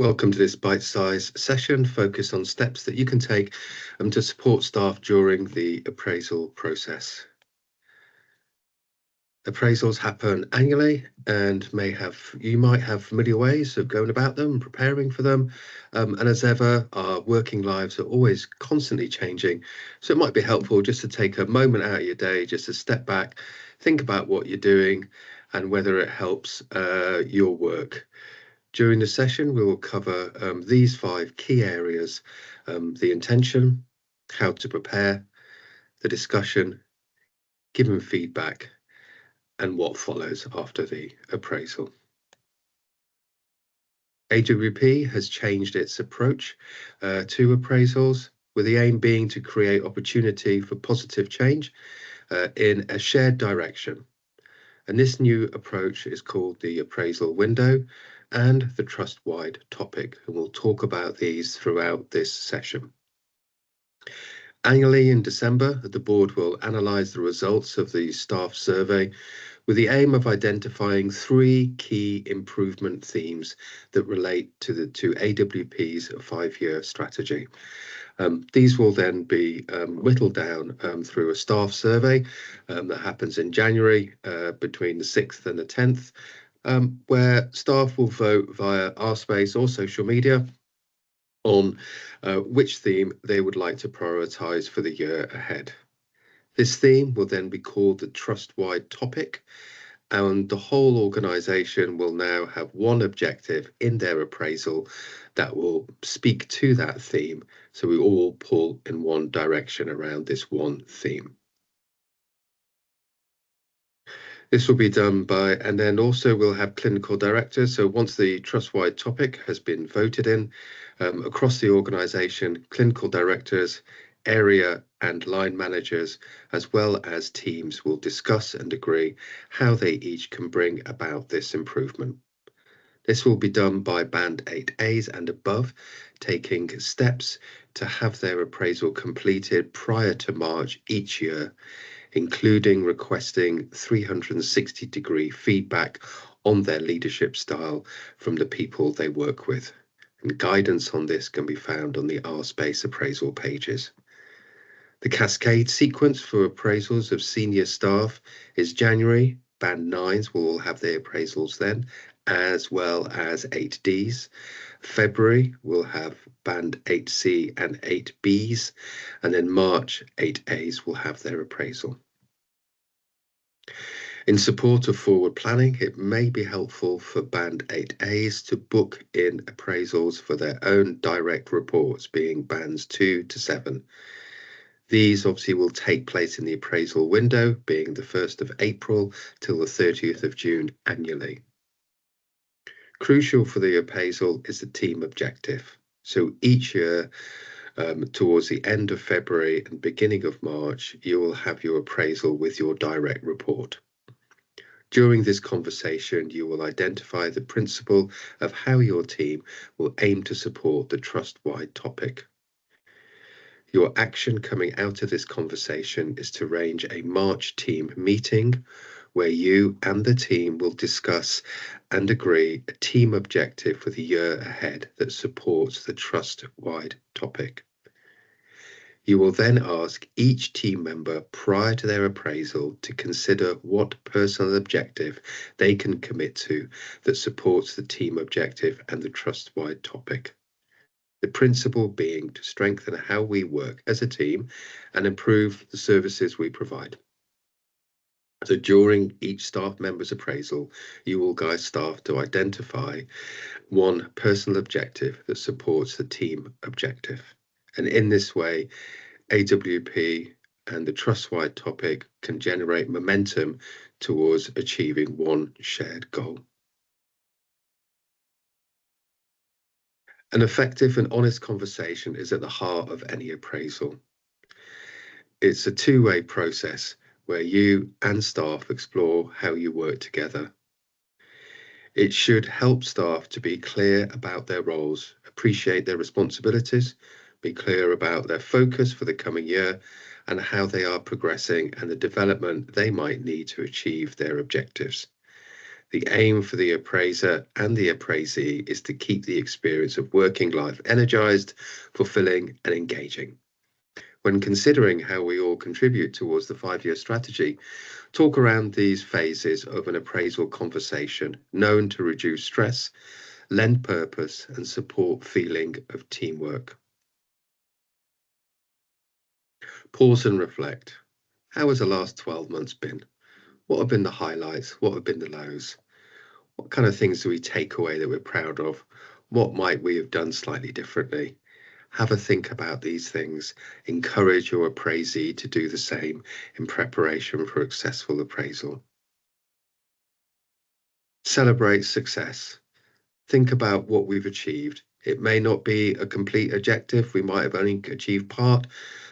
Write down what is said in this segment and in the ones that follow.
Welcome to this bite-sized session focused on steps that you can take to support staff during the appraisal process. Appraisals happen annually and you might have familiar ways of going about them, preparing for them. And as ever, our working lives are always constantly changing. So it might be helpful just to take a moment out of your day, just to step back, think about what you're doing and whether it helps your work. During the session, we will cover these 5 key areas: the intention, how to prepare, the discussion, giving feedback, and what follows after the appraisal. AWP has changed its approach to appraisals, with the aim being to create opportunity for positive change in a shared direction. And this new approach is called the appraisal window and the trust-wide topic, and we'll talk about these throughout this session. Annually in December, the board will analyse the results of the staff survey with the aim of identifying 3 key improvement themes that relate to AWP's 5-year strategy. These will then be whittled down through a staff survey that happens in January between the 6th and the 10th, where staff will vote via RSpace or social media on which theme they would like to prioritise for the year ahead. This theme will then be called the trust-wide topic, and the whole organisation will now have one objective in their appraisal that will speak to that theme, so we all pull in one direction around this one theme. This will be done by, and then also we'll have clinical directors. So once the trust-wide topic has been voted in, across the organisation, clinical directors, area and line managers, as well as teams, will discuss and agree how they each can bring about this improvement. This will be done by Band 8As and above, taking steps to have their appraisal completed prior to March each year, including requesting 360-degree feedback on their leadership style from the people they work with. And guidance on this can be found on the RSpace appraisal pages. The cascade sequence for appraisals of senior staff is January. Band 9s will all have their appraisals then, as well as 8Ds. February will have Band 8C and 8Bs, and then March 8As will have their appraisal. In support of forward planning, it may be helpful for Band 8As to book in appraisals for their own direct reports, being Bands 2 to 7. These obviously will take place in the appraisal window, being the 1st of April till the 30th of June annually. Crucial for the appraisal is the team objective. So each year, towards the end of February and beginning of March, you will have your appraisal with your direct report. During this conversation, you will identify the principle of how your team will aim to support the trust-wide topic. Your action coming out of this conversation is to arrange a March team meeting where you and the team will discuss and agree a team objective for the year ahead that supports the trust-wide topic. You will then ask each team member prior to their appraisal to consider what personal objective they can commit to that supports the team objective and the trust-wide topic. The principle being to strengthen how we work as a team and improve the services we provide. So during each staff member's appraisal, you will guide staff to identify one personal objective that supports the team objective. And in this way, AWP and the trust-wide topic can generate momentum towards achieving one shared goal. An effective and honest conversation is at the heart of any appraisal. It's a two-way process where you and staff explore how you work together. It should help staff to be clear about their roles, appreciate their responsibilities, be clear about their focus for the coming year and how they are progressing and the development they might need to achieve their objectives. The aim for the appraiser and the appraisee is to keep the experience of working life energized, fulfilling, and engaging. When considering how we all contribute towards the 5-year strategy, talk around these phases of an appraisal conversation known to reduce stress, lend purpose, and support feeling of teamwork. Pause and reflect. How has the last 12 months been? What have been the highlights? What have been the lows? What kind of things do we take away that we're proud of? What might we have done slightly differently? Have a think about these things. Encourage your appraisee to do the same in preparation for a successful appraisal. Celebrate success. Think about what we've achieved. It may not be a complete objective, we might have only achieved part,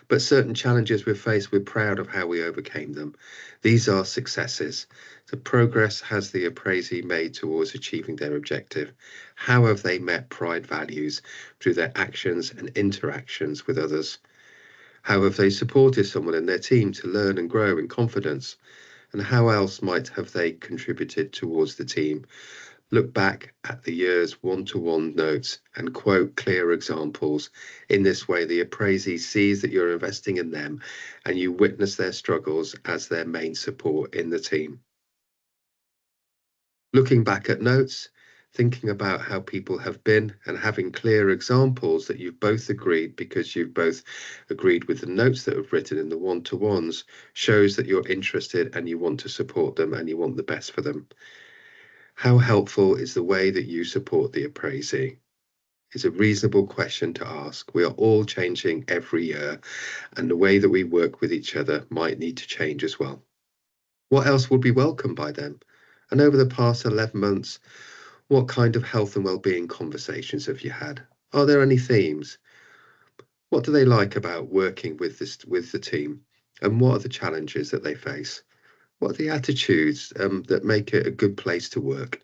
but certain challenges we've faced, we're proud of how we overcame them. These are successes. The progress has the appraisee made towards achieving their objective. How have they met pride values through their actions and interactions with others? How have they supported someone in their team to learn and grow in confidence? And how else might have they contributed towards the team? Look back at the year's one-to-one notes and quote clear examples. In this way, the appraisee sees that you're investing in them and you witness their struggles as their main support in the team. Looking back at notes, thinking about how people have been and having clear examples that you've both agreed because you've both agreed with the notes that have written in the one-to-ones shows that you're interested and you want to support them and you want the best for them. How helpful is the way that you support the appraisee? It's a reasonable question to ask. We are all changing every year, and the way that we work with each other might need to change as well. What else would be welcomed by them? And over the past 11 months, what kind of health and well-being conversations have you had? Are there any themes? What do they like about working with the team? And what are the challenges that they face? What are the attitudes that make it a good place to work?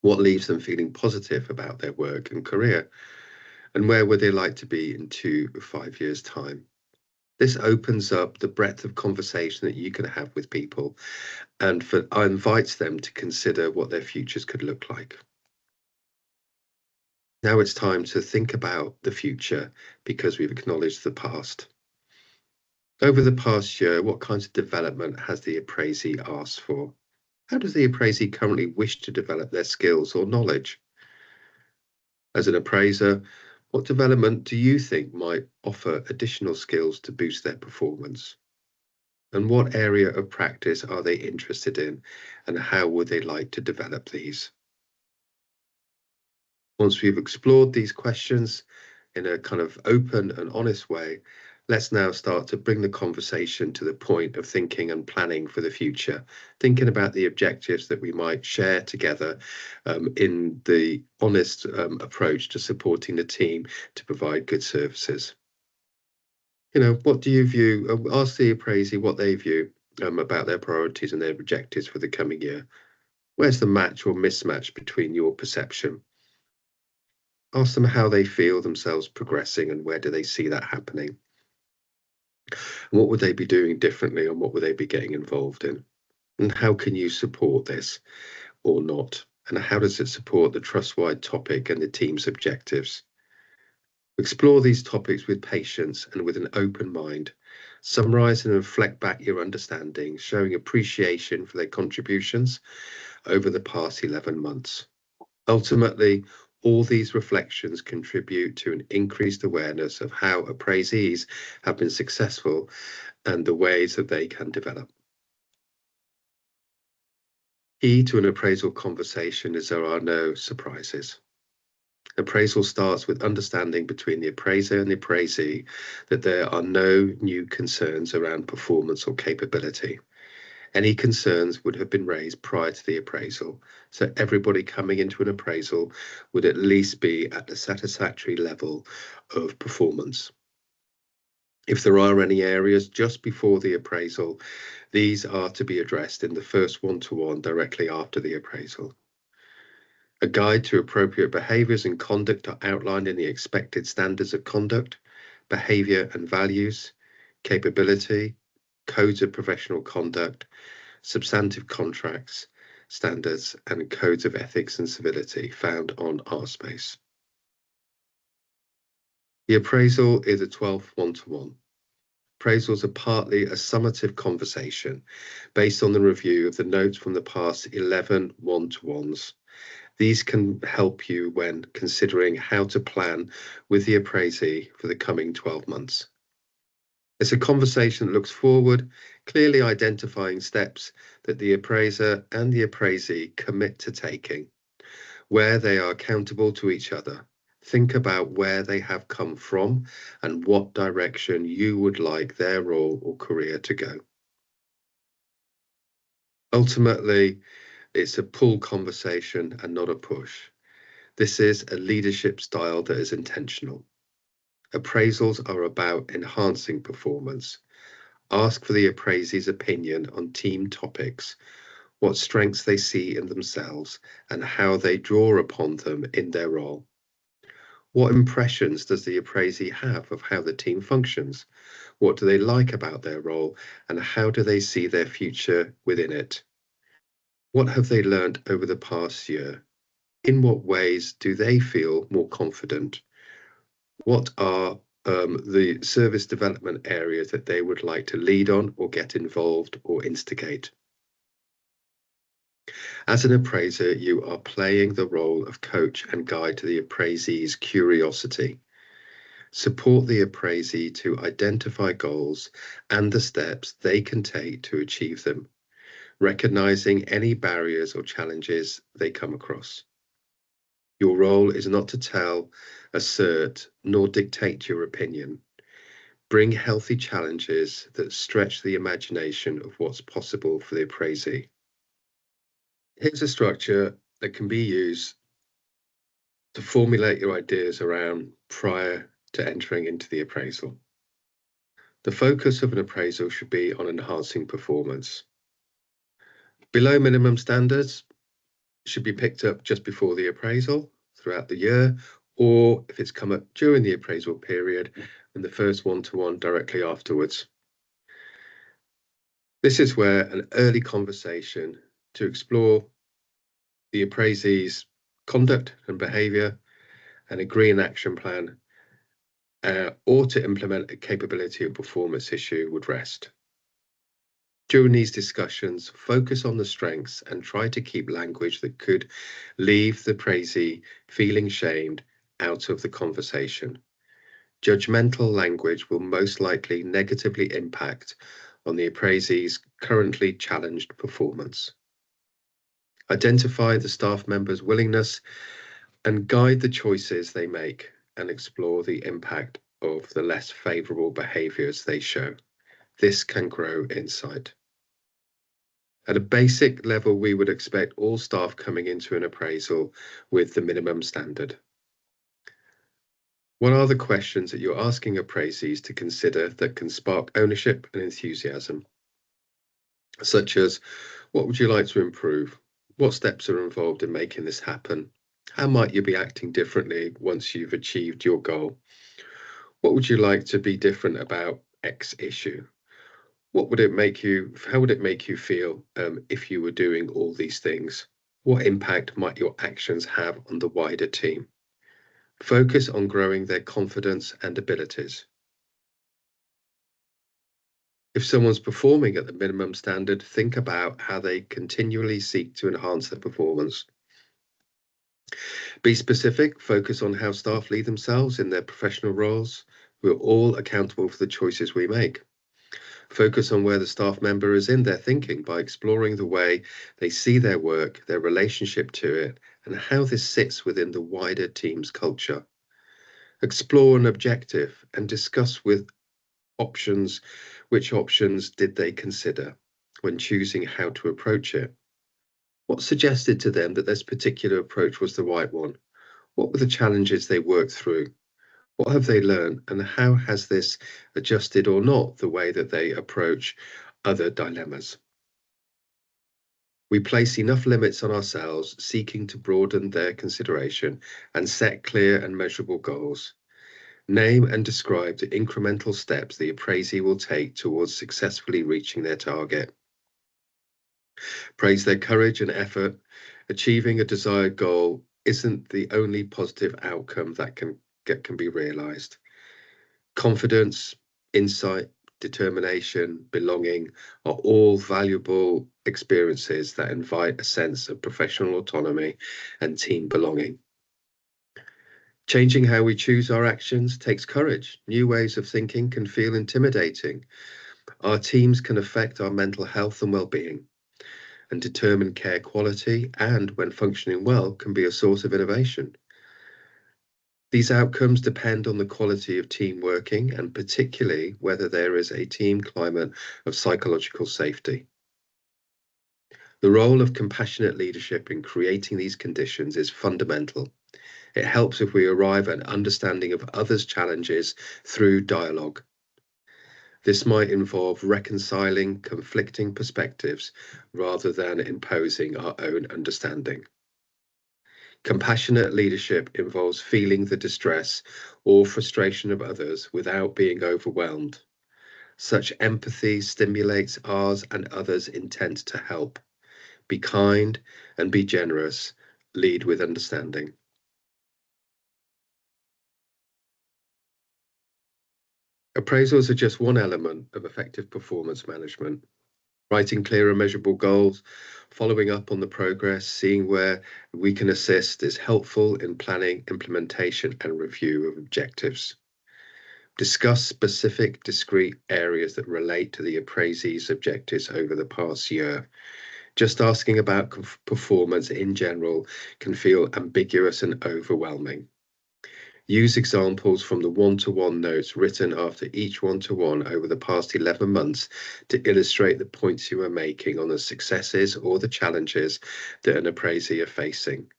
What leaves them feeling positive about their work and career? And where would they like to be in 2 or 5 years' time? This opens up the breadth of conversation that you can have with people and invites them to consider what their futures could look like. Now it's time to think about the future because we've acknowledged the past. Over the past year, what kinds of development has the appraisee asked for? How does the appraisee currently wish to develop their skills or knowledge? As an appraiser, what development do you think might offer additional skills to boost their performance? And what area of practice are they interested in, and how would they like to develop these? Once we've explored these questions in a kind of open and honest way, let's now start to bring the conversation to the point of thinking and planning for the future, thinking about the objectives that we might share together in the honest approach to supporting the team to provide good services. What do you view? Ask the appraisee what they view about their priorities and their objectives for the coming year. Where's the match or mismatch between your perception? Ask them how they feel themselves progressing and where do they see that happening. And what would they be doing differently and what would they be getting involved in? And how can you support this or not? And how does it support the trust-wide topic and the team's objectives? Explore these topics with patience and with an open mind. Summarize and reflect back your understanding, showing appreciation for their contributions over the past 11 months. Ultimately, all these reflections contribute to an increased awareness of how appraisees have been successful and the ways that they can develop. Key to an appraisal conversation is there are no surprises. Appraisal starts with understanding between the appraiser and the appraisee that there are no new concerns around performance or capability. Any concerns would have been raised prior to the appraisal, so everybody coming into an appraisal would at least be at the satisfactory level of performance. If there are any areas just before the appraisal, these are to be addressed in the first one-to-one directly after the appraisal. A guide to appropriate behaviours and conduct are outlined in the expected standards of conduct, behaviour and values, capability, codes of professional conduct, substantive contracts, standards and codes of ethics and civility found on ArtSpace. The appraisal is a 12th one-to-one. Appraisals are partly a summative conversation based on the review of the notes from the past 11 one-to-ones. These can help you when considering how to plan with the appraisee for the coming 12 months. It's a conversation that looks forward, clearly identifying steps that the appraiser and the appraisee commit to taking, where they are accountable to each other. Think about where they have come from and what direction you would like their role or career to go. Ultimately, it's a pull conversation and not a push. This is a leadership style that is intentional. Appraisals are about enhancing performance. Ask for the appraisee's opinion on team topics, what strengths they see in themselves, and how they draw upon them in their role. What impressions does the appraisee have of how the team functions? What do they like about their role, and how do they see their future within it? What have they learned over the past year? In what ways do they feel more confident? What are the service development areas that they would like to lead on or get involved or instigate? As an appraiser, you are playing the role of coach and guide to the appraisee's curiosity. Support the appraisee to identify goals and the steps they can take to achieve them, recognizing any barriers or challenges they come across. Your role is not to tell, assert, nor dictate your opinion. Bring healthy challenges that stretch the imagination of what's possible for the appraisee. Here's a structure that can be used to formulate your ideas around prior to entering into the appraisal. The focus of an appraisal should be on enhancing performance. Below minimum standards should be picked up just before the appraisal throughout the year, or if it's come up during the appraisal period, and the first one-to-one directly afterwards. This is where an early conversation to explore the appraisee's conduct and behaviour and agree an action plan or to implement a capability or performance issue would rest. During these discussions, focus on the strengths and try to keep language that could leave the appraisee feeling shamed out of the conversation. Judgmental language will most likely negatively impact on the appraisee's currently challenged performance. Identify the staff members' willingness and guide the choices they make and explore the impact of the less favourable behaviours they show. This can grow insight. At a basic level, we would expect all staff coming into an appraisal with the minimum standard. What are the questions that you're asking appraisees to consider that can spark ownership and enthusiasm? Such as, what would you like to improve? What steps are involved in making this happen? How might you be acting differently once you've achieved your goal? What would you like to be different about X issue? How would it make you feel if you were doing all these things? What impact might your actions have on the wider team? Focus on growing their confidence and abilities. If someone's performing at the minimum standard, think about how they continually seek to enhance their performance. Be specific, focus on how staff lead themselves in their professional roles. We're all accountable for the choices we make. Focus on where the staff member is in their thinking by exploring the way they see their work, their relationship to it, and how this sits within the wider team's culture. Explore an objective and discuss with options, which options did they consider when choosing how to approach it? What suggested to them that this particular approach was the right one? What were the challenges they worked through? What have they learned, and how has this adjusted or not the way that they approach other dilemmas? We place enough limits on ourselves, seeking to broaden their consideration and set clear and measurable goals. Name and describe the incremental steps the appraisee will take towards successfully reaching their target. Praise their courage and effort. Achieving a desired goal isn't the only positive outcome that can be realized. Confidence, insight, determination, belonging are all valuable experiences that invite a sense of professional autonomy and team belonging. Changing how we choose our actions takes courage. New ways of thinking can feel intimidating. Our teams can affect our mental health and well-being, and determine care quality, and when functioning well, can be a source of innovation. These outcomes depend on the quality of team working and particularly whether there is a team climate of psychological safety. The role of compassionate leadership in creating these conditions is fundamental. It helps if we arrive at an understanding of others' challenges through dialogue. This might involve reconciling conflicting perspectives rather than imposing our own understanding. Compassionate leadership involves feeling the distress or frustration of others without being overwhelmed. Such empathy stimulates ours and others' intent to help. Be kind and be generous. Lead with understanding. Appraisals are just one element of effective performance management. Writing clear and measurable goals, following up on the progress, seeing where we can assist is helpful in planning, implementation, and review of objectives. Discuss specific, discrete areas that relate to the appraisee's objectives over the past year. Just asking about performance in general can feel ambiguous and overwhelming. Use examples from the one-to-one notes written after each one-to-one over the past 11 months to illustrate the points you are making on the successes or the challenges that an appraisee are facing.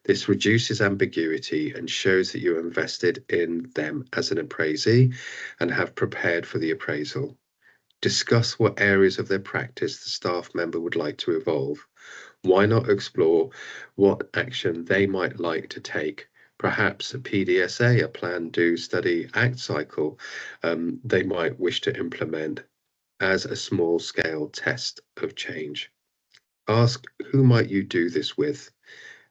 This reduces ambiguity and shows that you are invested in them as an appraisee and have prepared for the appraisal. Discuss what areas of their practice the staff member would like to evolve. Why not explore what action they might like to take? Perhaps a PDSA, a plan, do, study, act cycle, they might wish to implement as a small scale test of change. Ask who might you do this with?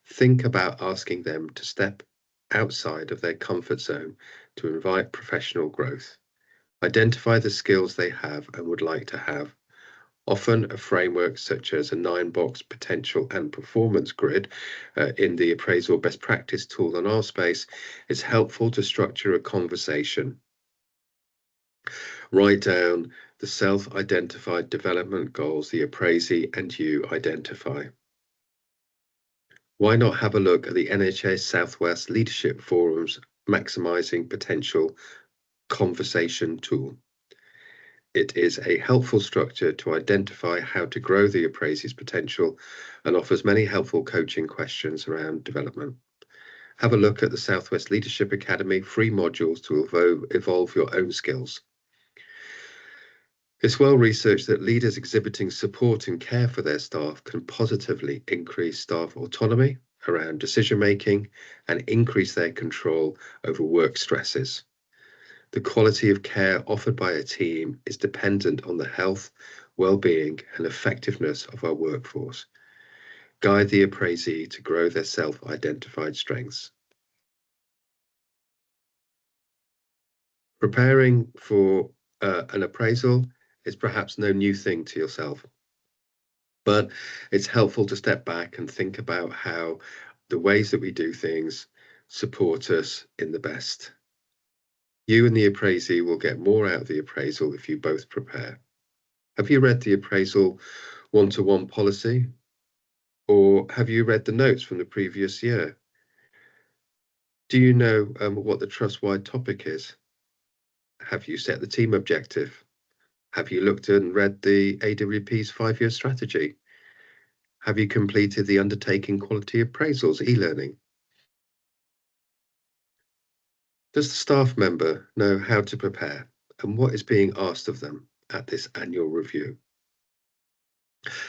Think about asking them to step outside of their comfort zone to invite professional growth. Identify the skills they have and would like to have. Often a framework such as a 9-box potential and performance grid in the appraisal best practice tool on our space is helpful to structure a conversation. Write down the self-identified development goals the appraisee and you identify. Why not have a look at the NHS Southwest Leadership Forum's Maximising Potential conversation tool? It is a helpful structure to identify how to grow the appraisee's potential and offers many helpful coaching questions around development. Have a look at the Southwest Leadership Academy free modules to evolve your own skills. It's well researched that leaders exhibiting support and care for their staff can positively increase staff autonomy around decision making and increase their control over work stresses. The quality of care offered by a team is dependent on the health, well-being, and effectiveness of our workforce. Guide the appraisee to grow their self-identified strengths. Preparing for an appraisal is perhaps no new thing to yourself, but it's helpful to step back and think about how the ways that we do things support us in the best. You and the appraisee will get more out of the appraisal if you both prepare. Have you read the appraisal one-to-one policy? Or have you read the notes from the previous year? Do you know what the trust-wide topic is? Have you set the team objective? Have you looked and read the AWP's 5-year strategy? Have you completed the undertaking quality appraisals e-learning? Does the staff member know how to prepare and what is being asked of them at this annual review?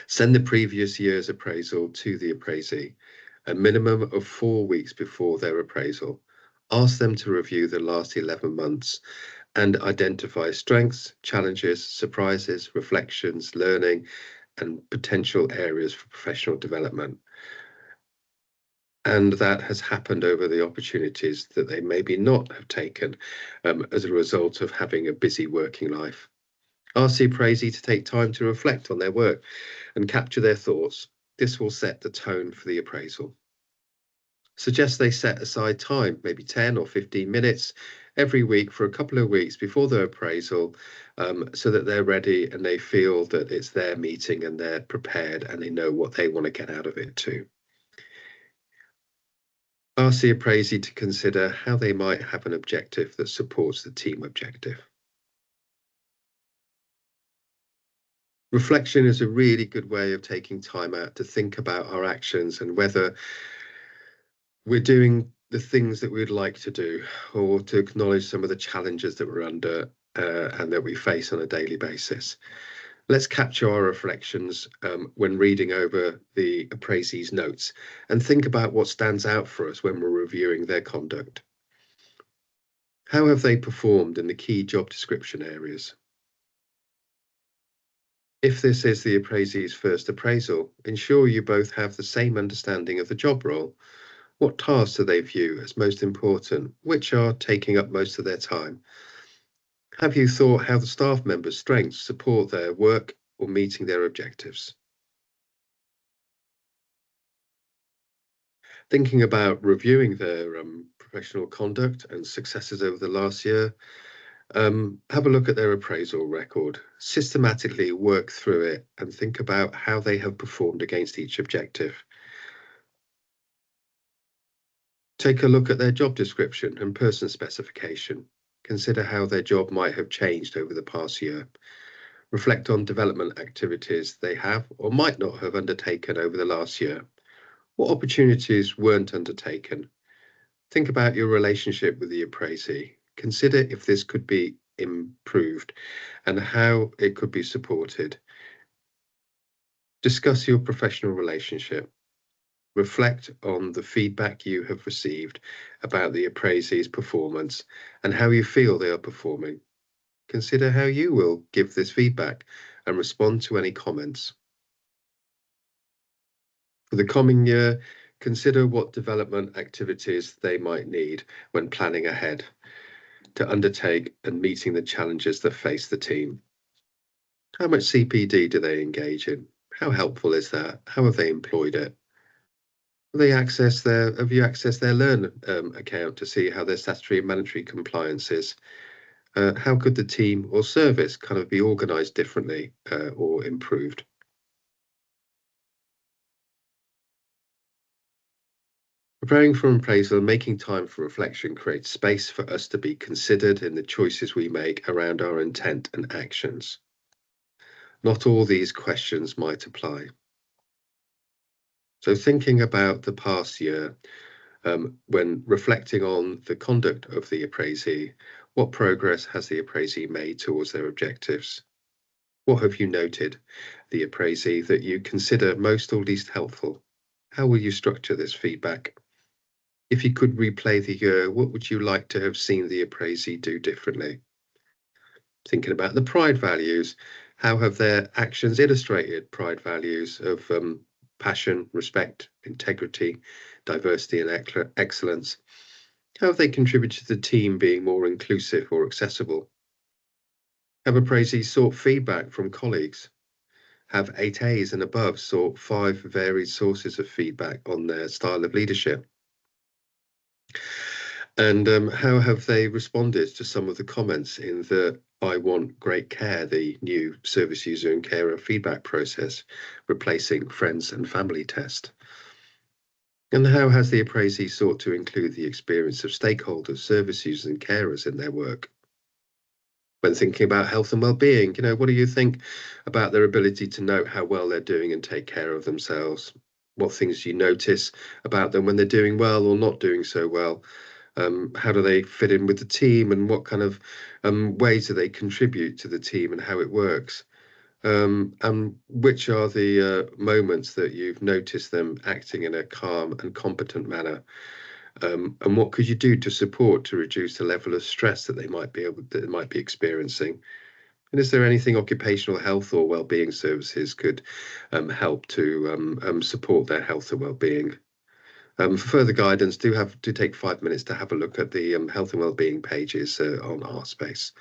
Send the previous year's appraisal to the appraisee, a minimum of 4 weeks before their appraisal. Ask them to review the last 11 months and identify strengths, challenges, surprises, reflections, learning, and potential areas for professional development. And that has happened over the opportunities that they maybe not have taken as a result of having a busy working life. Ask the appraisee to take time to reflect on their work and capture their thoughts. This will set the tone for the appraisal. Suggest they set aside time, maybe 10 or 15 minutes every week for a couple of weeks before their appraisal, so that they're ready and they feel that it's their meeting and they're prepared and they know what they want to get out of it too. Ask the appraisee to consider how they might have an objective that supports the team objective. Reflection is a really good way of taking time out to think about our actions and whether we're doing the things that we'd like to do, or to acknowledge some of the challenges that we're under and that we face on a daily basis. Let's capture our reflections when reading over the appraisee's notes and think about what stands out for us when we're reviewing their conduct. How have they performed in the key job description areas? If this is the appraisee's first appraisal, ensure you both have the same understanding of the job role. What tasks do they view as most important? Which are taking up most of their time? Have you thought how the staff members' strengths support their work or meeting their objectives? Thinking about reviewing their professional conduct and successes over the last year, have a look at their appraisal record, systematically work through it and think about how they have performed against each objective. Take a look at their job description and person specification. Consider how their job might have changed over the past year. Reflect on development activities they have or might not have undertaken over the last year. What opportunities weren't undertaken? Think about your relationship with the appraisee. Consider if this could be improved and how it could be supported. Discuss your professional relationship. Reflect on the feedback you have received about the appraisee's performance and how you feel they are performing. Consider how you will give this feedback and respond to any comments. For the coming year, consider what development activities they might need when planning ahead to undertake and meeting the challenges that face the team. How much CPD do they engage in? How helpful is that? How have they employed it? Have you accessed their Learn account to see how their statutory and mandatory compliance is? How could the team or service kind of be organised differently or improved? Preparing for appraisal and making time for reflection creates space for us to be considered in the choices we make around our intent and actions. Not all these questions might apply. So thinking about the past year, when reflecting on the conduct of the appraisee, what progress has the appraisee made towards their objectives? What have you noted, the appraisee, that you consider most or least helpful? How will you structure this feedback? If you could replay the year, what would you like to have seen the appraisee do differently? Thinking about the pride values, how have their actions illustrated pride values of passion, respect, integrity, diversity, and excellence? How have they contributed to the team being more inclusive or accessible? Have appraisees sought feedback from colleagues? Have 8As and above sought 5 varied sources of feedback on their style of leadership? And how have they responded to some of the comments in the I Want Great Care, the new service user and carer feedback process, replacing friends and family test? And how has the appraisee sought to include the experience of stakeholders, service users and carers in their work? When thinking about health and well-being, what do you think about their ability to note how well they're doing and take care of themselves? What things do you notice about them when they're doing well or not doing so well? How do they fit in with the team, and what kind of ways do they contribute to the team and how it works? And which are the moments that you've noticed them acting in a calm and competent manner? And what could you do to support to reduce the level of stress that they might be experiencing? And is there anything occupational health or wellbeing services could help to support their health and wellbeing? For further guidance, do take 5 minutes to have a look at the health and wellbeing pages on Artspace.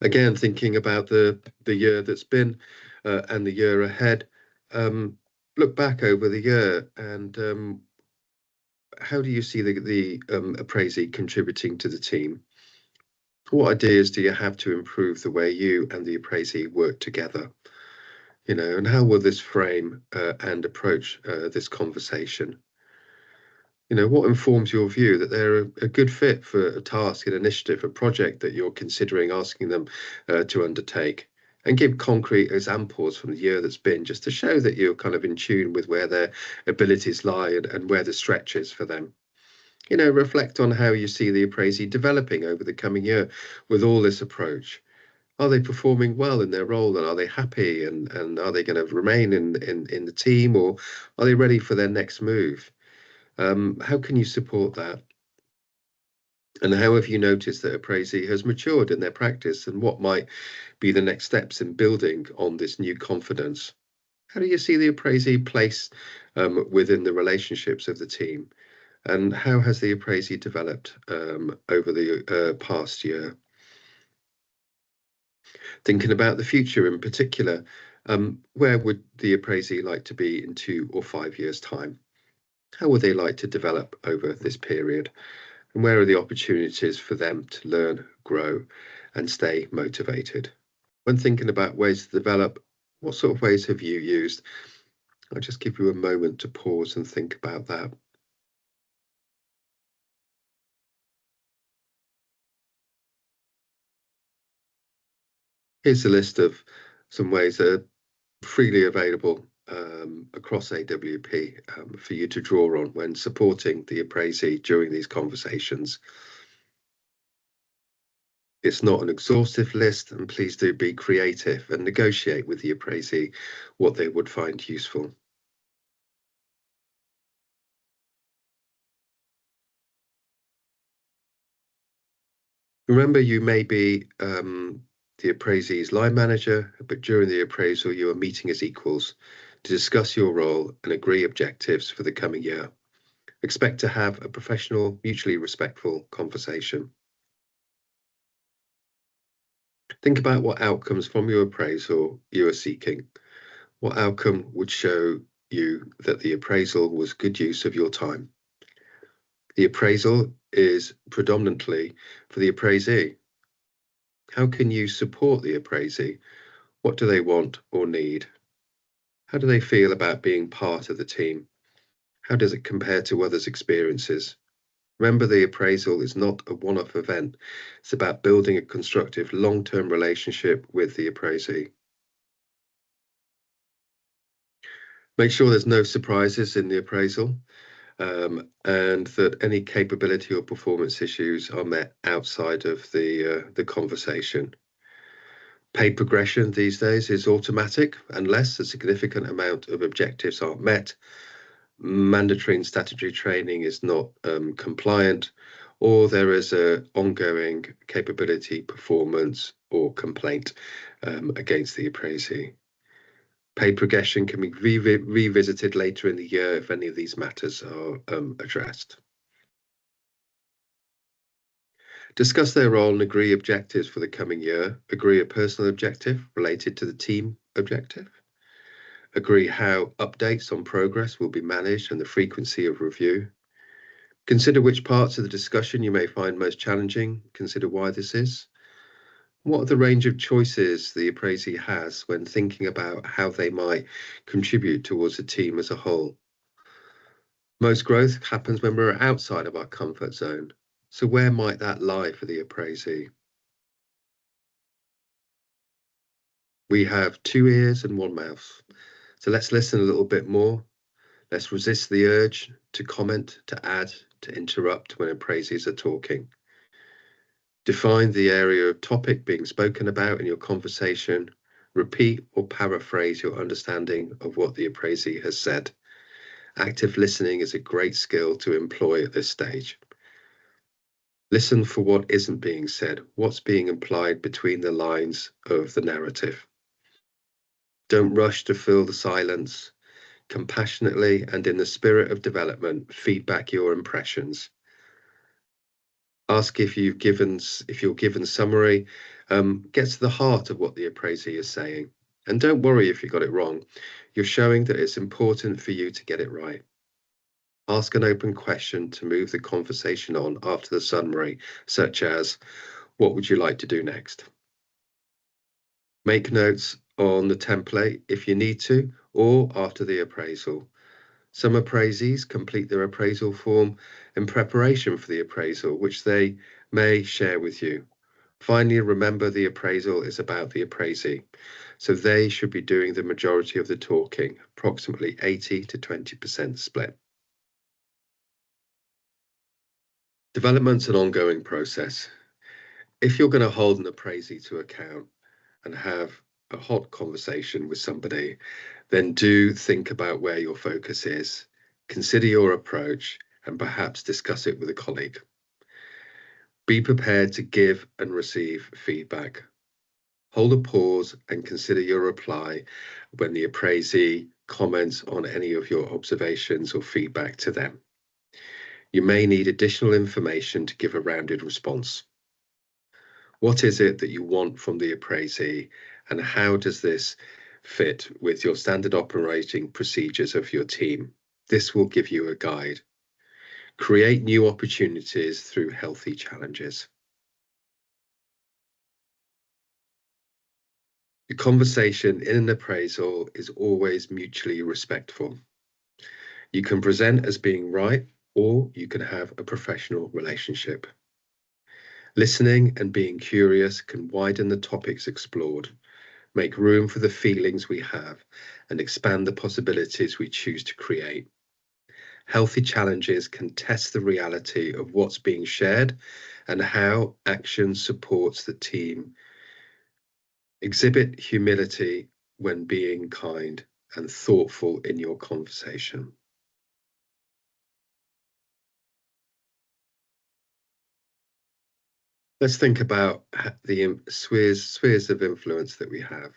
Again, thinking about the year that's been and the year ahead, look back over the year and how do you see the appraisee contributing to the team? What ideas do you have to improve the way you and the appraisee work together? And how will this frame and approach this conversation? What informs your view that they're a good fit for a task, an initiative, a project that you're considering asking them to undertake? And give concrete examples from the year that's been, just to show that you're kind of in tune with where their abilities lie and where the stretch is for them. Reflect on how you see the appraisee developing over the coming year with all this approach. Are they performing well in their role, and are they happy, and are they going to remain in the team, or are they ready for their next move? How can you support that? And how have you noticed that appraisee has matured in their practice, and what might be the next steps in building on this new confidence? How do you see the appraisee place within the relationships of the team? And how has the appraisee developed over the past year? Thinking about the future in particular, where would the appraisee like to be in 2 or 5 years' time? How would they like to develop over this period? And where are the opportunities for them to learn, grow, and stay motivated? When thinking about ways to develop, what sort of ways have you used? I'll just give you a moment to pause and think about that. Here's a list of some ways that are freely available across AWP for you to draw on when supporting the appraisee during these conversations. It's not an exhaustive list, and please do be creative and negotiate with the appraisee what they would find useful. Remember, you may be the appraisee's line manager, but during the appraisal, you are meeting as equals to discuss your role and agree objectives for the coming year. Expect to have a professional, mutually respectful conversation. Think about what outcomes from your appraisal you are seeking. What outcome would show you that the appraisal was good use of your time? The appraisal is predominantly for the appraisee. How can you support the appraisee? What do they want or need? How do they feel about being part of the team? How does it compare to others' experiences? Remember, the appraisal is not a one-off event. It's about building a constructive long-term relationship with the appraisee. Make sure there's no surprises in the appraisal, and that any capability or performance issues are met outside of the conversation. Pay progression these days is automatic unless a significant amount of objectives aren't met, mandatory and statutory training is not compliant, or there is a ongoing capability, performance, or complaint against the appraisee. Pay progression can be revisited later in the year if any of these matters are addressed. Discuss their role and agree objectives for the coming year. Agree a personal objective related to the team objective. Agree how updates on progress will be managed and the frequency of review. Consider which parts of the discussion you may find most challenging. Consider why this is. What are the range of choices the appraisee has when thinking about how they might contribute towards the team as a whole? Most growth happens when we're outside of our comfort zone. So where might that lie for the appraisee? We have 2 ears and 1 mouth. So let's listen a little bit more. Let's resist the urge to comment, to add, to interrupt when appraisees are talking. Define the area of topic being spoken about in your conversation. Repeat or paraphrase your understanding of what the appraisee has said. Active listening is a great skill to employ at this stage. Listen for what isn't being said, what's being implied between the lines of the narrative. Don't rush to fill the silence. Compassionately and in the spirit of development, feedback your impressions. Ask if you're given summary, get to the heart of what the appraisee is saying. And don't worry if you got it wrong. You're showing that it's important for you to get it right. Ask an open question to move the conversation on after the summary, such as, what would you like to do next? Make notes on the template if you need to, or after the appraisal. Some appraisees complete their appraisal form in preparation for the appraisal, which they may share with you. Finally, remember the appraisal is about the appraisee, so they should be doing the majority of the talking, approximately 80 to 20% split. Development's an ongoing process. If you're going to hold an appraisee to account and have a hot conversation with somebody, then do think about where your focus is. Consider your approach and perhaps discuss it with a colleague. Be prepared to give and receive feedback. Hold a pause and consider your reply when the appraisee comments on any of your observations or feedback to them. You may need additional information to give a rounded response. What is it that you want from the appraisee, and how does this fit with your standard operating procedures of your team? This will give you a guide. Create new opportunities through healthy challenges. The conversation in an appraisal is always mutually respectful. You can present as being right, or you can have a professional relationship. Listening and being curious can widen the topics explored, make room for the feelings we have, and expand the possibilities we choose to create. Healthy challenges can test the reality of what's being shared and how action supports the team. Exhibit humility when being kind and thoughtful in your conversation. Let's think about the spheres of influence that we have.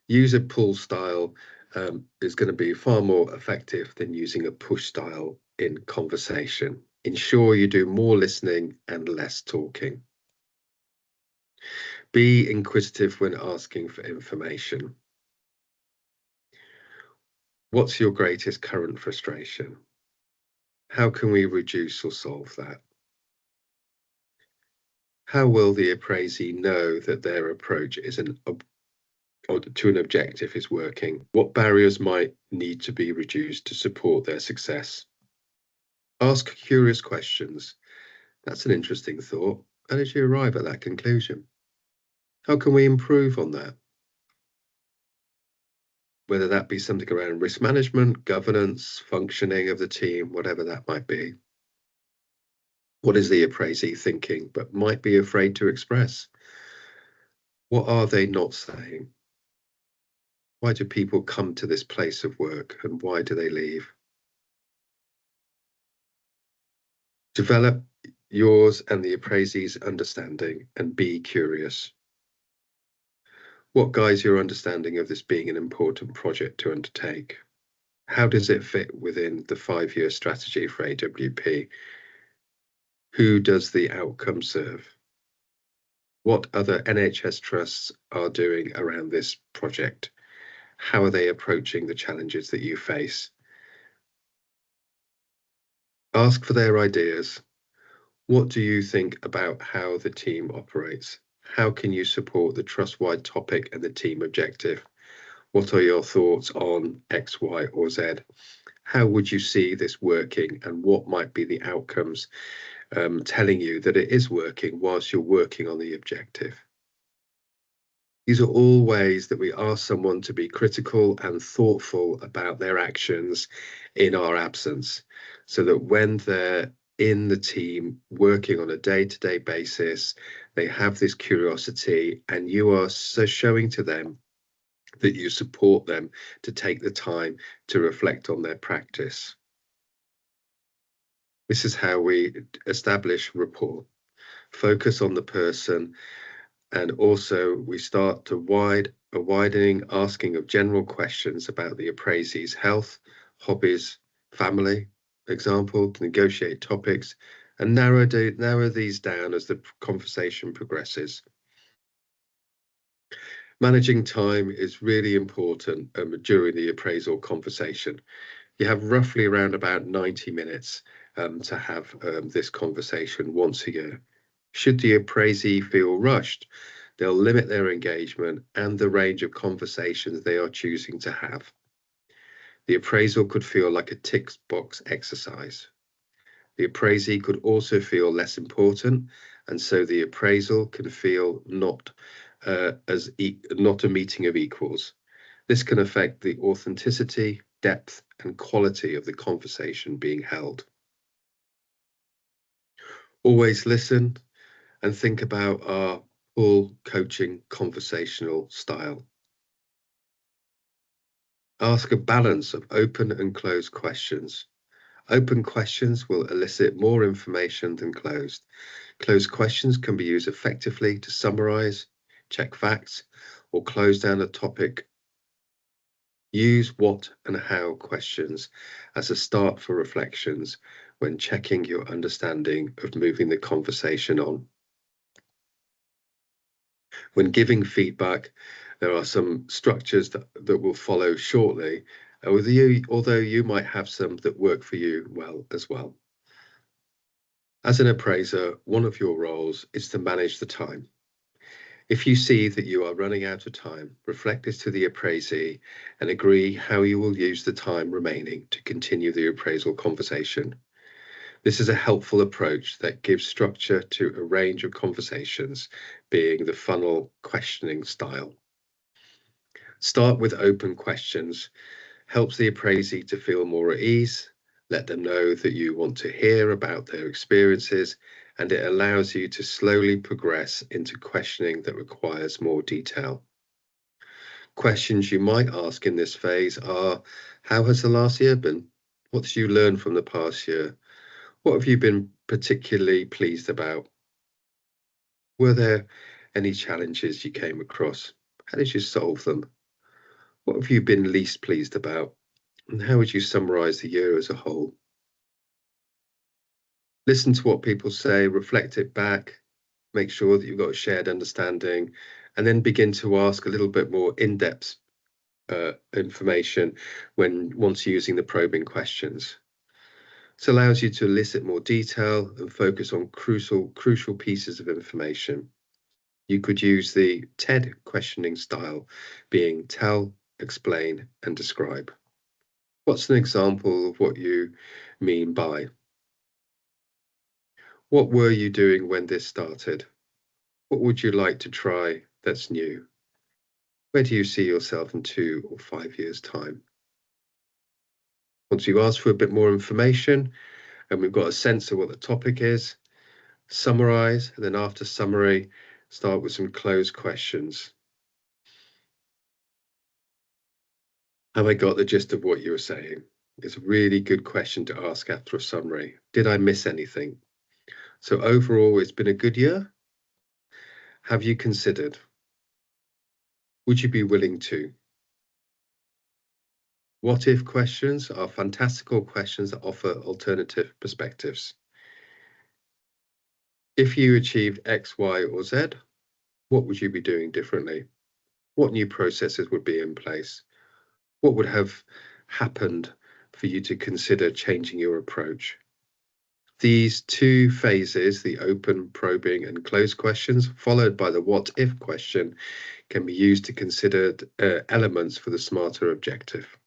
User pull style is going to be far more effective than using a push style in conversation. Ensure you do more listening and less talking. Be inquisitive when asking for information. What's your greatest current frustration? How can we reduce or solve that? How will the appraisee know that their approach to an objective is working? What barriers might need to be reduced to support their success? Ask curious questions. That's an interesting thought. How did you arrive at that conclusion? How can we improve on that? Whether that be something around risk management, governance, functioning of the team, whatever that might be. What is the appraisee thinking but might be afraid to express? What are they not saying? Why do people come to this place of work, and why do they leave? Develop yours and the appraisee's understanding and be curious. What guides your understanding of this being an important project to undertake? How does it fit within the 5-year strategy for AWP? Who does the outcome serve? What other NHS trusts are doing around this project? How are they approaching the challenges that you face? Ask for their ideas. What do you think about how the team operates? How can you support the trust-wide topic and the team objective? What are your thoughts on X, Y, or Z? How would you see this working, and what might be the outcomes telling you that it is working whilst you're working on the objective? These are all ways that we ask someone to be critical and thoughtful about their actions in our absence, so that when they're in the team working on a day-to-day basis, they have this curiosity, and you are so showing to them that you support them to take the time to reflect on their practice. This is how we establish rapport. Focus on the person, and also we start to widening asking of general questions about the appraisee's health, hobbies, family, example, to negotiate topics, and narrow these down as the conversation progresses. Managing time is really important during the appraisal conversation. You have roughly around about 90 minutes to have this conversation once a year. Should the appraisee feel rushed, they'll limit their engagement and the range of conversations they are choosing to have. The appraisal could feel like a tick box exercise. The appraisee could also feel less important, and so the appraisal can feel not not a meeting of equals. This can affect the authenticity, depth, and quality of the conversation being held. Always listen and think about our full coaching conversational style. Ask a balance of open and closed questions. Open questions will elicit more information than closed. Closed questions can be used effectively to summarize, check facts, or close down a topic. Use what and how questions as a start for reflections when checking your understanding of moving the conversation on. When giving feedback, there are some structures that will follow shortly, although you might have some that work for you well as well. As an appraiser, one of your roles is to manage the time. If you see that you are running out of time, reflect this to the appraisee and agree how you will use the time remaining to continue the appraisal conversation. This is a helpful approach that gives structure to a range of conversations, being the funnel questioning style. Start with open questions, helps the appraisee to feel more at ease, let them know that you want to hear about their experiences, and it allows you to slowly progress into questioning that requires more detail. Questions you might ask in this phase are, how has the last year been? What did you learn from the past year? What have you been particularly pleased about? Were there any challenges you came across? How did you solve them? What have you been least pleased about? And how would you summarize the year as a whole? Listen to what people say, reflect it back, make sure that you've got a shared understanding, and then begin to ask a little bit more in-depth information once using the probing questions. This allows you to elicit more detail and focus on crucial pieces of information. You could use the TED questioning style, being tell, explain, and describe. What's an example of what you mean by? What were you doing when this started? What would you like to try that's new? Where do you see yourself in 2 or 5 years' time? Once you've asked for a bit more information and we've got a sense of what the topic is, summarize, and then after summary, start with some closed questions. Have I got the gist of what you were saying? It's a really good question to ask after a summary. Did I miss anything? So overall, it's been a good year. Have you considered? Would you be willing to? What if questions are fantastical questions that offer alternative perspectives. If you achieved X, Y, or Z, what would you be doing differently? What new processes would be in place? What would have happened for you to consider changing your approach? These two phases, the open, probing, and closed questions, followed by the what if question, can be used to consider elements for the smarter objective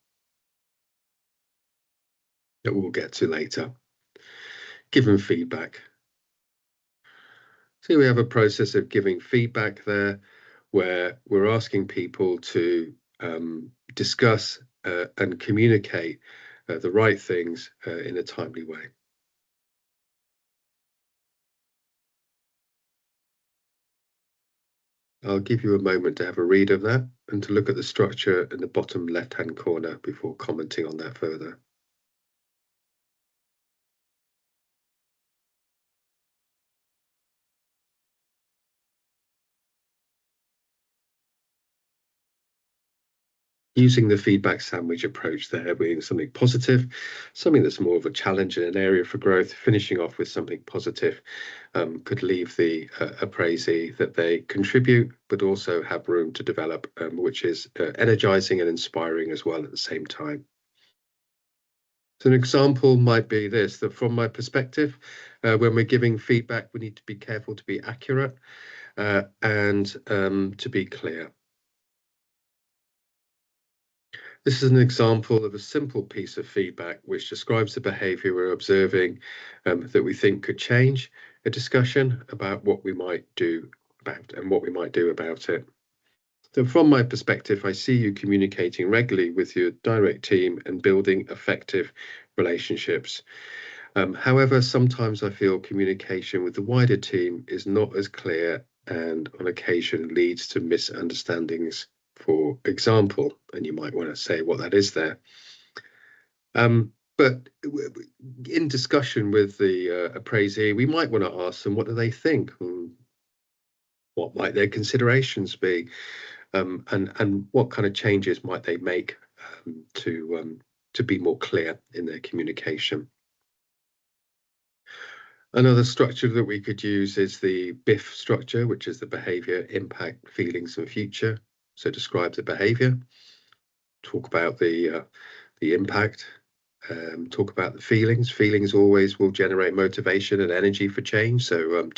that we'll get to later. Given feedback. So we have a process of giving feedback there where we're asking people to discuss and communicate the right things in a timely way. I'll give you a moment to have a read of that and to look at the structure in the bottom left-hand corner before commenting on that further. Using the feedback sandwich approach there, being something positive, something that's more of a challenge in an area for growth, finishing off with something positive could leave the appraisee that they contribute, but also have room to develop, which is energizing and inspiring as well at the same time. So an example might be this, that from my perspective, when we're giving feedback, we need to be careful to be accurate and to be clear. This is an example of a simple piece of feedback which describes the behaviour we're observing that we think could change, a discussion about what we might do about and what we might do about it. So from my perspective, I see you communicating regularly with your direct team and building effective relationships. However, sometimes I feel communication with the wider team is not as clear and on occasion leads to misunderstandings, for example, and you might want to say what that is there. But in discussion with the appraisee, we might want to ask them, what do they think? What might their considerations be? And what kind of changes might they make to be more clear in their communication? Another structure that we could use is the BIF structure, which is the behavior, impact, feelings, and future. So describe the behavior, talk about the impact, talk about the feelings. Feelings always will generate motivation and energy for change. So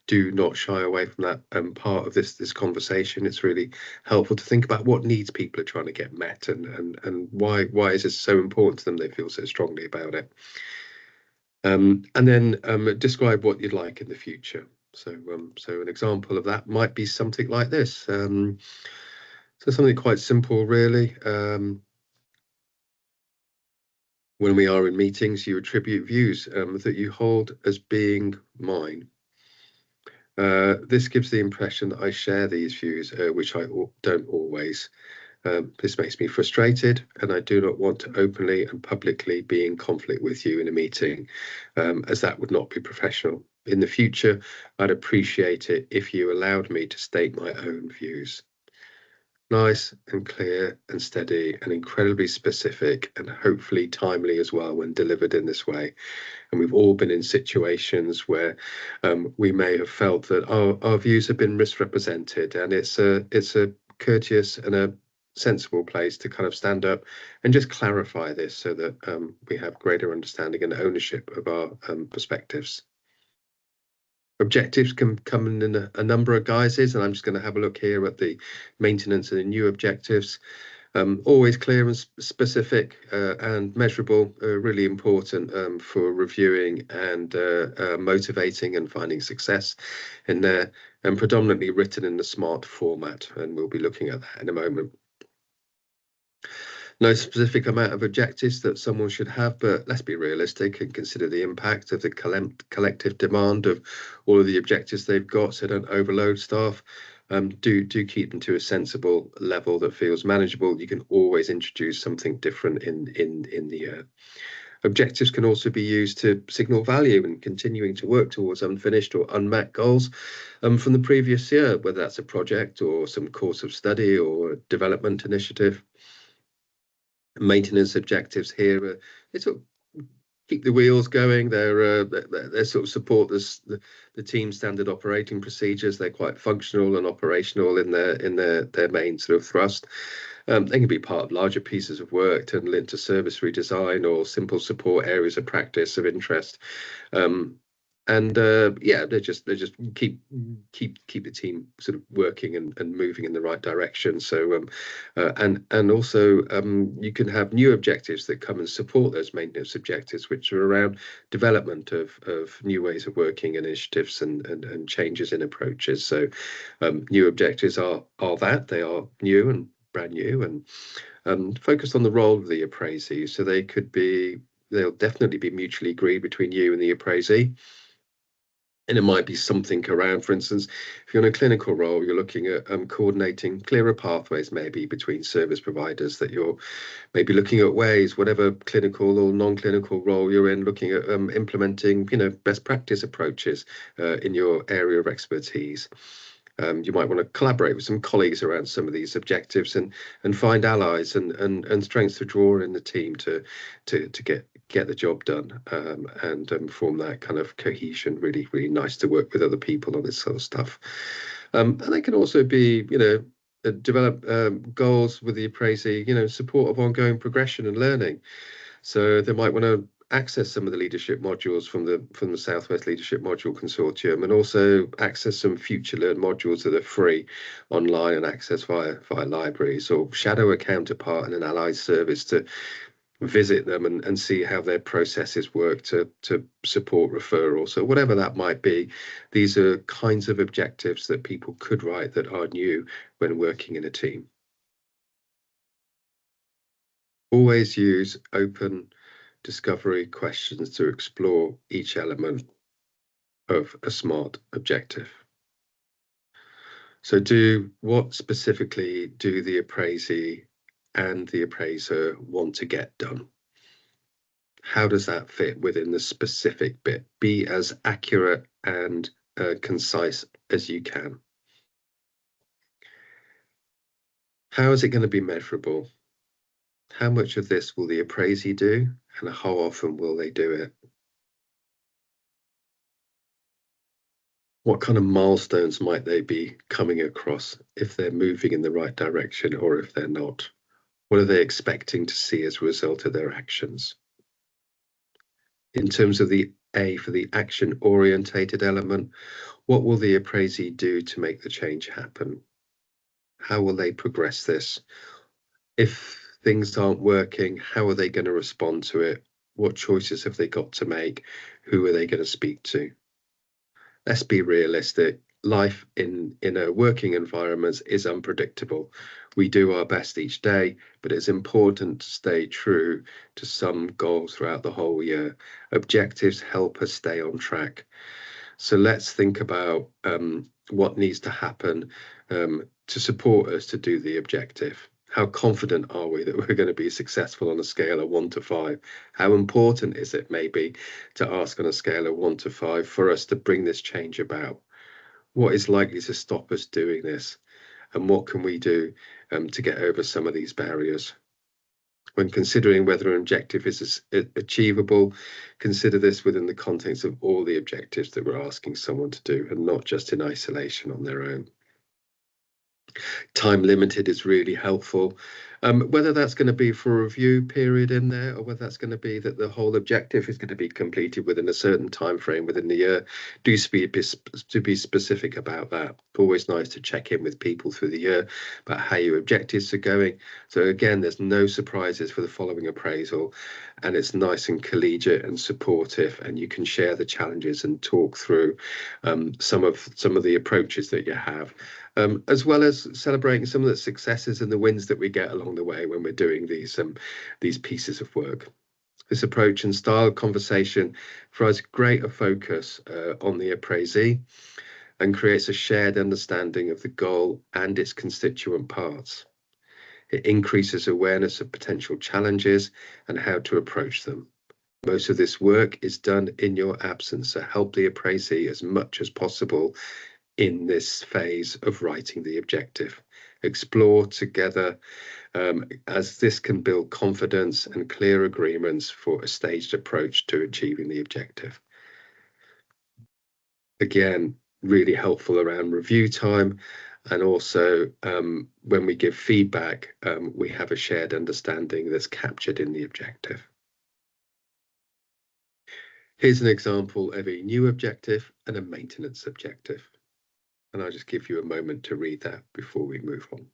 do not shy away from that part of this conversation. It's really helpful to think about what needs people are trying to get met and why is it so important to them they feel so strongly about it. And then describe what you'd like in the future. So an example of that might be something like this. So something quite simple, really. When we are in meetings, you attribute views that you hold as being mine. This gives the impression that I share these views, which I don't always. This makes me frustrated, and I do not want to openly and publicly be in conflict with you in a meeting, as that would not be professional. In the future, I'd appreciate it if you allowed me to state my own views. Nice and clear and steady and incredibly specific and hopefully timely as well when delivered in this way. And we've all been in situations where we may have felt that our views have been misrepresented, and it's a courteous and a sensible place to kind of stand up and just clarify this so that we have greater understanding and ownership of our perspectives. Objectives can come in a number of guises, and I'm just going to have a look here at the maintenance and the new objectives. Always clear and specific and measurable, really important for reviewing and motivating and finding success in there, and predominantly written in the SMART format, and we'll be looking at that in a moment. No specific amount of objectives that someone should have, but let's be realistic and consider the impact of the collective demand of all of the objectives they've got, so don't overload staff. Do keep them to a sensible level that feels manageable. You can always introduce something different in the objectives. Can also be used to signal value and continuing to work towards unfinished or unmet goals from the previous year, whether that's a project or some course of study or a development initiative. Maintenance objectives here, they sort of keep the wheels going. They sort of support the team standard operating procedures. They're quite functional and operational in their main sort of thrust. They can be part of larger pieces of work to link to service redesign or simple support areas of practice of interest. And yeah, they just keep the team sort of working and moving in the right direction. So and also you can have new objectives that come and support those maintenance objectives, which are around development of new ways of working, initiatives and changes in approaches. So new objectives are that they are new and brand new and focused on the role of the appraisee. So they'll definitely be mutually agreed between you and the appraisee. And it might be something around, for instance, if you're in a clinical role, you're looking at coordinating clearer pathways maybe between service providers, that you're maybe looking at ways, whatever clinical or non-clinical role you're in, looking at implementing, best practice approaches in your area of expertise. You might want to collaborate with some colleagues around some of these objectives and find allies and strengths to draw in the team to get the job done, and form that kind of cohesion. Really, really nice to work with other people on this sort of stuff. And they can also be, develop goals with the appraisee, support of ongoing progression and learning. So they might want to access some of the leadership modules from the Southwest Leadership Module Consortium, and also access some Future Learn modules that are free online and access via libraries, or shadow a counterpart in an allied service to visit them and see how their processes work to support referral. So whatever that might be, these are kinds of objectives that people could write that are new when working in a team. Always use open discovery questions to explore each element of a SMART objective. So what specifically do the appraisee and the appraiser want to get done? How does that fit within the specific bit? Be as accurate and concise as you can. How is it going to be measurable? How much of this will the appraisee do, and how often will they do it? What kind of milestones might they be coming across, if they're moving in the right direction or if they're not? What are they expecting to see as a result of their actions? In terms of the A for the action-orientated element, what will the appraisee do to make the change happen? How will they progress this? If things aren't working, how are they going to respond to it? What choices have they got to make? Who are they going to speak to? Let's be realistic. Life in a working environment is unpredictable. We do our best each day, but it's important to stay true to some goals throughout the whole year. Objectives help us stay on track. So let's think about what needs to happen to support us to do the objective. How confident are we that we're going to be successful on a scale of 1 to 5? How important is it maybe to ask on a scale of 1 to 5 for us to bring this change about? What is likely to stop us doing this? And what can we do to get over some of these barriers? When considering whether an objective is achievable, consider this within the context of all the objectives that we're asking someone to do, and not just in isolation on their own. Time limited is really helpful, whether that's going to be for a review period in there, or whether that's going to be that the whole objective is going to be completed within a certain time frame within the year. Do be specific about that. Always nice to check in with people through the year about how your objectives are going. So again, there's no surprises for the following appraisal, and it's nice and collegiate and supportive, and you can share the challenges and talk through some of the approaches that you have. As well as celebrating some of the successes and the wins that we get along the way when we're doing these pieces of work. This approach and style of conversation provides greater focus on the appraisee and creates a shared understanding of the goal and its constituent parts. It increases awareness of potential challenges and how to approach them. Most of this work is done in your absence, so help the appraisee as much as possible in this phase of writing the objective. Explore together, as this can build confidence and clear agreements for a staged approach to achieving the objective. Again, really helpful around review time, and also when we give feedback, we have a shared understanding that's captured in the objective. Here's an example of a new objective and a maintenance objective. And I'll just give you a moment to read that before we move on.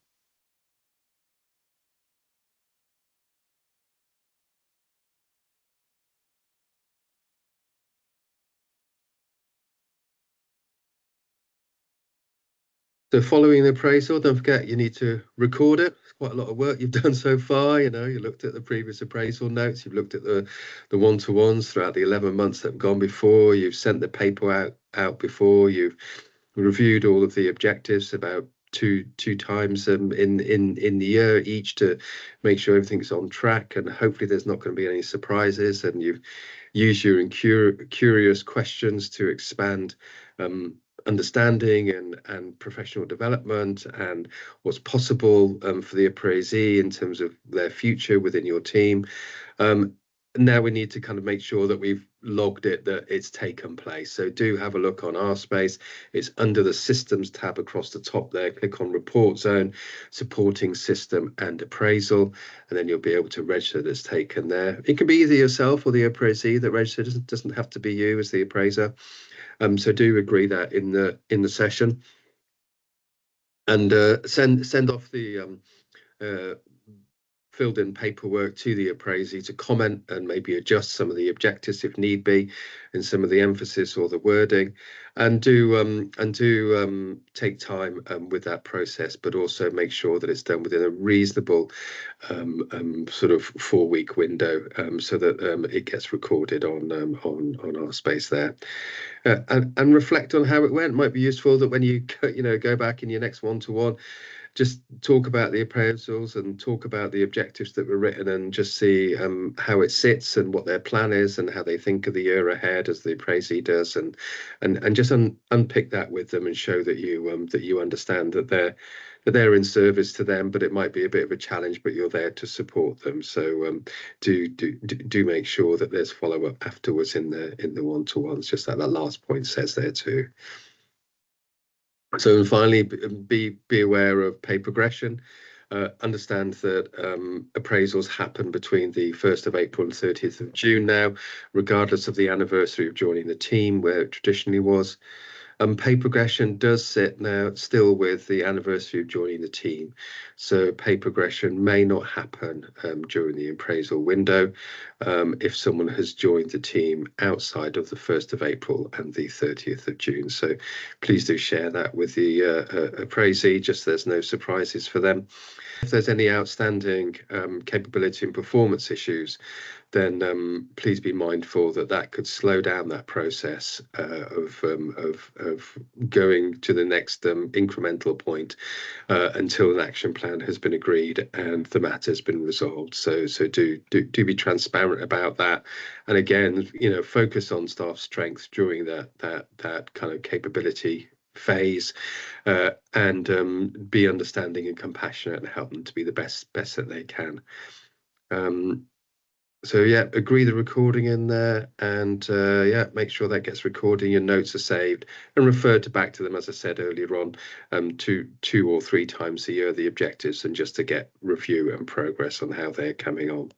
So following the appraisal, don't forget you need to record it. It's quite a lot of work you've done so far. You looked at the previous appraisal notes, you've looked at the one-to-ones throughout the 11 months that have gone before, you've sent the paper out before, you've reviewed all of the objectives about two times in the year each to make sure everything's on track, and hopefully there's not going to be any surprises, and you've used your curious questions to expand understanding and professional development and what's possible for the appraisee in terms of their future within your team. Now we need to kind of make sure that we've logged it, that it's taken place. So do have a look on our space. It's under the systems tab across the top there. Click on report zone, supporting system and appraisal, and then you'll be able to register that's taken there. It can be either yourself or the appraisee that registers. It doesn't have to be you as the appraiser. So do agree that in the session, and send off the filled in paperwork to the appraisee to comment and maybe adjust some of the objectives if need be, and some of the emphasis or the wording, and do take time with that process, but also make sure that it's done within a reasonable sort of 4-week window, so that it gets recorded on our space there, and reflect on how it went. It might be useful that when you go back in your next one-to-one, just talk about the appraisals and talk about the objectives that were written, and just see how it sits and what their plan is and how they think of the year ahead as the appraisee does, and just unpick that with them and show that you understand that they're in service to them, but it might be a bit of a challenge, but you're there to support them. So do make sure that there's follow-up afterwards in the one-to-ones, just like that last point says there too. So finally, be aware of pay progression. Understand that appraisals happen between the 1st of April and 30th of June now, regardless of the anniversary of joining the team, where it traditionally was. Pay progression does sit now still with the anniversary of joining the team. So pay progression may not happen during the appraisal window if someone has joined the team outside of the 1st of April and the 30th of June. So please do share that with the appraisee, just so there's no surprises for them. If there's any outstanding capability and performance issues, then please be mindful that could slow down that process of going to the next incremental point until an action plan has been agreed and the matter has been resolved. So do be transparent about that, and again, focus on staff strength during that kind of capability phase, and be understanding and compassionate and help them to be the best that they can. So yeah, agree the recording in there, and make sure that gets recorded. Your notes are saved and referred back to them, as I said earlier on, 2 or 3 times a year, the objectives, and just to get review and progress on how they're coming on.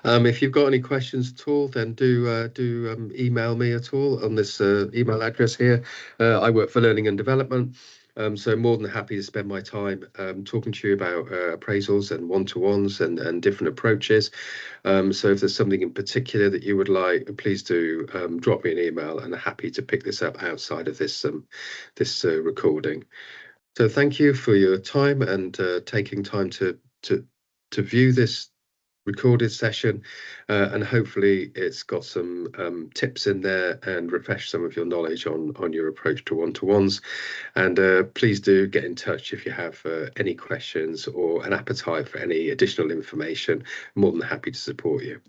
If you've got any questions at all, then do email me at all on this email address here. I work for Learning and Development. So more than happy to spend my time talking to you about appraisals and one-to-ones and different approaches. So if there's something in particular that you would like, please do drop me an email, and I'm happy to pick this up outside of this recording. So thank you for your time and taking time to view this recorded session, and hopefully it's got some tips in there and refresh some of your knowledge on your approach to one-to-ones. And please do get in touch if you have any questions or an appetite for any additional information. I'm more than happy to support you.